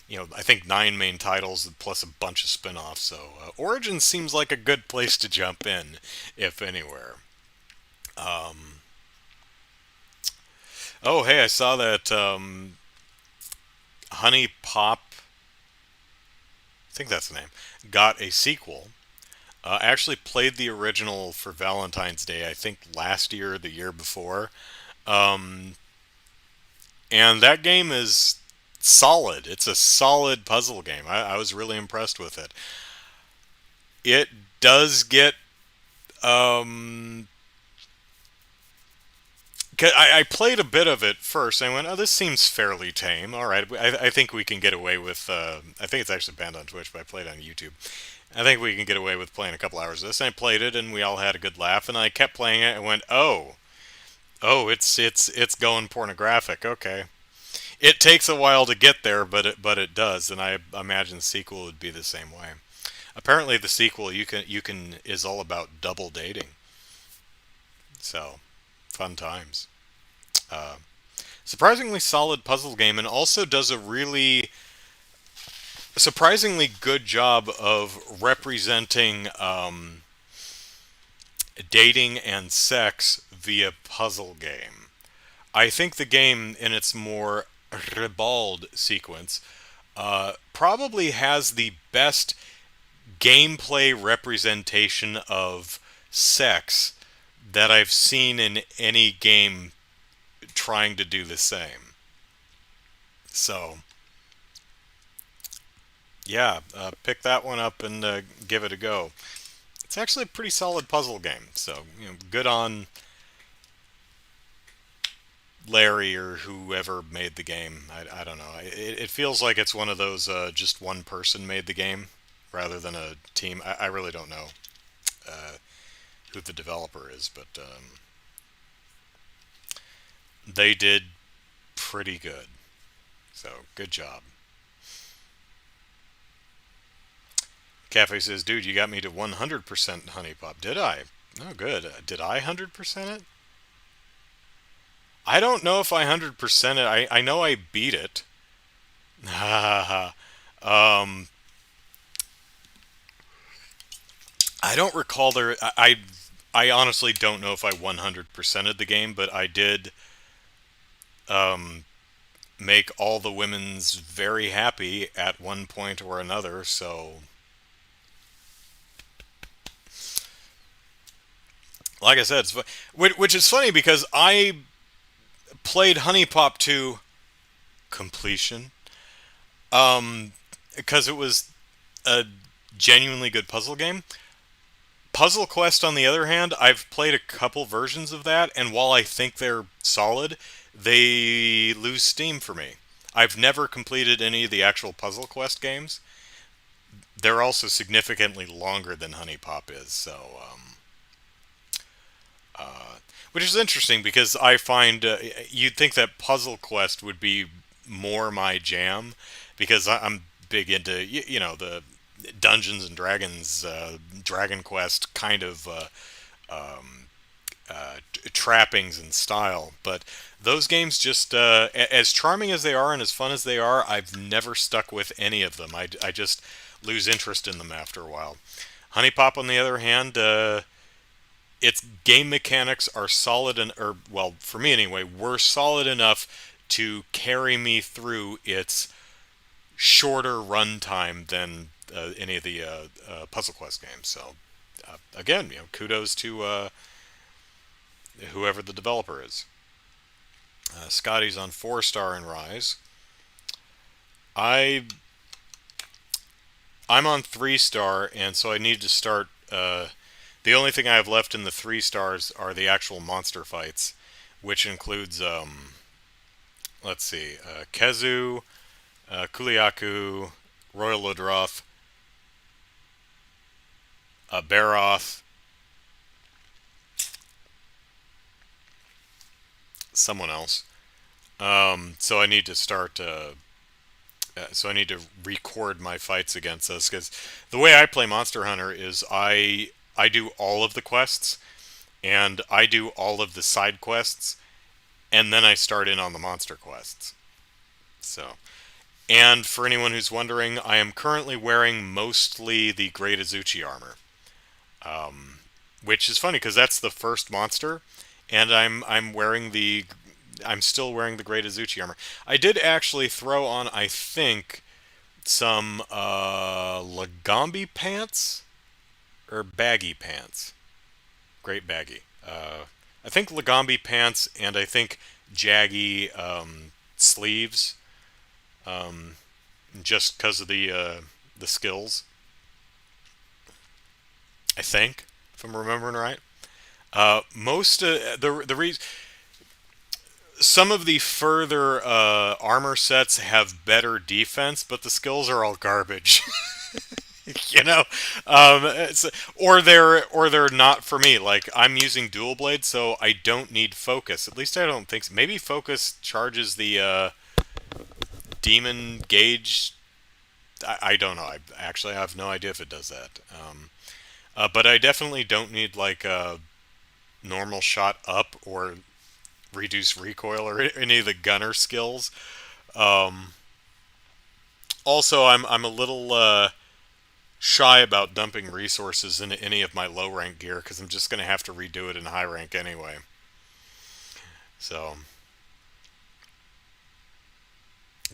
I think 9 main titles plus a bunch of spin-offs. So Origins seems like a good place to jump in, if anywhere. Um, oh, hey, I saw that Honey Pop, I think that's the name, got a sequel. I actually played the original for Valentine's Day, I think last year or the year before. Um, and that game is solid. It's a solid puzzle game. I was really impressed with it. It does get. Um, 'Cause I played a bit of it first. And I went, oh, this seems fairly tame. All right, I think we can get away with. I think it's actually banned on Twitch, but I played on YouTube. I think we can get away with playing a couple hours of this. And I played it, and we all had a good laugh. And I kept playing it, and went, oh, it's going pornographic. Okay, it takes a while to get there, but it does, and I imagine the sequel would be the same way. Apparently, the sequel you can is all about double dating. So, fun times. Uh, Surprisingly solid puzzle game, and also does a really surprisingly good job of representing dating and sex via puzzle game. I think the game, in its more ribald sequence, probably has the best gameplay representation of sex that I've seen in any game trying to do the same. So, yeah, pick that one up and give it a go. It's actually a pretty solid puzzle game. So, good on Larry or whoever made the game. I don't know. It feels like it's one of those just one person made the game rather than a team. I really don't know. who the developer is, but they did pretty good. So good job. Cafe says, "Dude, you got me to 100% honey pop." Did I? Oh, good. Did I 100% it? I don't know if I 100% it. I know I beat it. um, I don't recall I honestly don't know if I 100%ed the game, but I did um, make all the women's very happy at one point or another. So, like I said, which is funny because I played Honey Pop 2 completion um, because it was a genuinely good puzzle game. Puzzle Quest, on the other hand, I've played a couple versions of that, and while I think they're solid, they lose steam for me. I've never completed any of the actual Puzzle Quest games. They're also significantly longer than Honey Pop is, so which is interesting because I find you'd think that Puzzle Quest would be more my jam because I'm big into the Dungeons and Dragons, Dragon Quest kind of trappings and style. But those games just as charming as they are and as fun as they are, I've never stuck with any of them. I just lose interest in them after a while. Honey Pop, on the other hand, its game mechanics are solid and, or well, for me anyway, were solid enough to carry me through its shorter runtime than any of the Puzzle Quest games. So again, kudos to whoever the developer is. Scotty's on 4-star and Rise. I I'm on 3-star, and so I need to start. The only thing I have left in the 3 stars are the actual monster fights, which includes let's see, Kezu, Kuliaku, Royal Ludroth, Baroth, someone else. So I need to start. So I need to record my fights against us because the way I play Monster Hunter is I do all of the quests and I do all of the side quests and then I start in on the monster quests. So, and for anyone who's wondering, I am currently wearing mostly the Great Azuchi armor, which is funny because that's the first monster, and I'm still wearing the Great Azuchi armor. I did actually throw on, I think, some Lagambi pants or baggy pants. Great baggy. I think Lagambi pants and I think jaggy sleeves, um, just because of the skills. I think, if I'm remembering right. Most the reason some of the further armor sets have better defense, but the skills are all garbage. you know, or they're not for me. Like I'm using dual blade, so I don't need focus. At least I don't think so. Maybe focus charges the demon gauge. I don't know. I have no idea if it does that. But I definitely don't need like a normal shot up or reduce recoil or any of the gunner skills. Um, Also, I'm a little shy about dumping resources into any of my low rank gear because I'm just going to have to redo it in high rank anyway. So,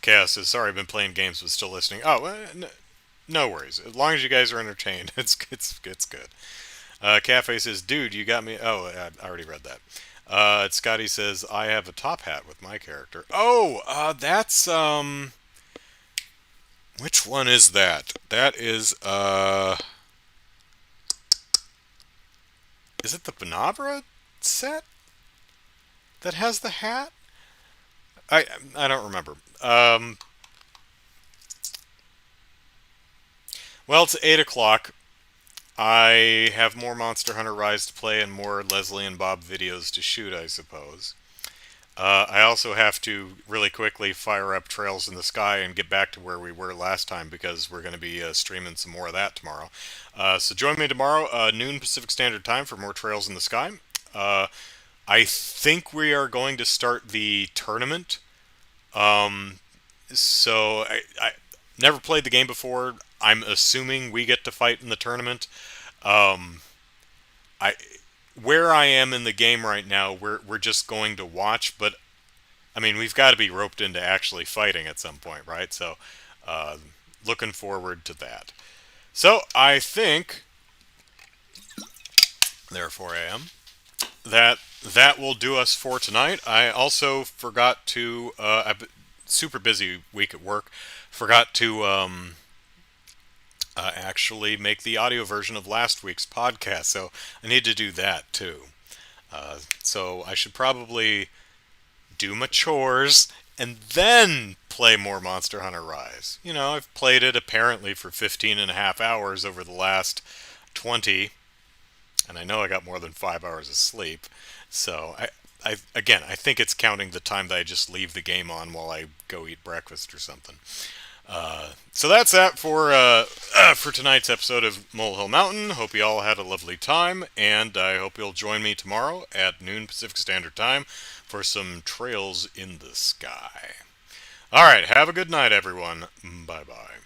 Chaos says, sorry, I've been playing games but still listening. Oh, no worries. As long as you guys are entertained, it's good. Cafe says, dude, you got me. Oh, I already read that. Scotty says, I have a top hat with my character. Oh, that's which one is that? That is it the Benabra set that has the hat? I don't remember. Well, it's 8 o'clock. I have more Monster Hunter Rise to play and more Leslie and Bob videos to shoot, I suppose. I also have to really quickly fire up Trails in the Sky and get back to where we were last time because we're going to be streaming some more of that tomorrow. So join me tomorrow, noon Pacific Standard Time, for more Trails in the Sky. Uh, I think we are going to start the tournament. Um, so I never played the game before. I'm assuming we get to fight in the tournament. Um, I where I am in the game right now, we're just going to watch, but I mean, we've got to be roped into actually fighting at some point, right? So, uh, looking forward to that. So, I think, therefore, I am that will do us for tonight. I also forgot to. I've super busy week at work. Forgot to actually make the audio version of last week's podcast, so I need to do that too. So I should probably do my chores and then play more Monster Hunter Rise. You know, I've played it apparently for 15 and a half hours over the last 20, and I know I got more than 5 hours of sleep. So I think it's counting the time that I just leave the game on while I go eat breakfast or something. So that's that for tonight's episode of Molehill Mountain. Hope you all had a lovely time, and I hope you'll join me tomorrow at noon Pacific Standard Time for some Trails in the Sky. All right, have a good night, everyone. Bye bye.